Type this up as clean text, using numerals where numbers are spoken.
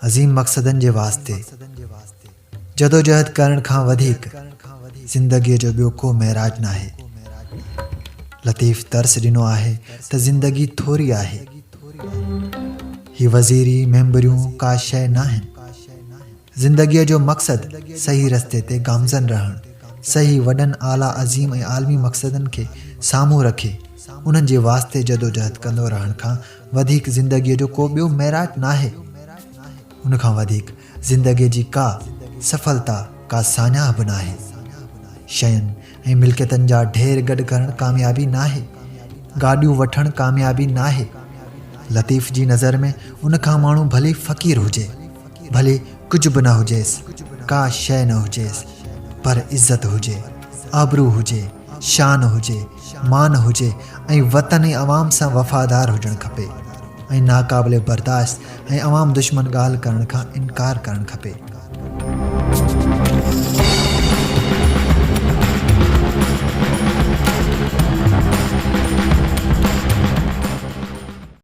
अज़ीम मक़सदनि जे वास्ते जदोजहद करण खां वधीक ज़िंदगीअ जो ॿियो को महराज नाहे। लतीफ़ दर्स ॾिनो आहे त ज़िंदगी थोरी आहे। ही वज़ीरी मेंबरियूं का शइ नाहिनि। ज़िंदगीअ जो मक़सदु सही रस्ते ते गामज़न रहणु, सही वॾनि आला अज़ीम ऐं आलमी मक़सदनि खे साम्हूं रखे उन्हनि जे वास्ते जदोजहद कंदो रहण खां वधीक ज़िंदगीअ जो को ॿियो महराज नाहे। उन खां वधीक ज़िंदगीअ जी का सफलता, का सान्याह बि नाहे। शयुनि ऐं मिल्कियतनि जा ढेर गॾु करणु कामयाबी नाहे। गाॾियूं वठणु कामयाबी नाहे। लतीफ़ जी नज़र में उन खां माण्हू भले फ़क़ीर हुजे, भले कुझु बि न हुजेसि, का शइ न हुजेसि, पर इज़त हुजे, आबरू हुजे, शान हुजे, मान हुजे ऐं वतन ऐं अवाम सां वफ़ादार हुजणु खपे ऐं नाक़ाबिले बर्दाश्त ऐं अवाम दुश्मन ॻाल्हि करण खां इनकार करणु खपे।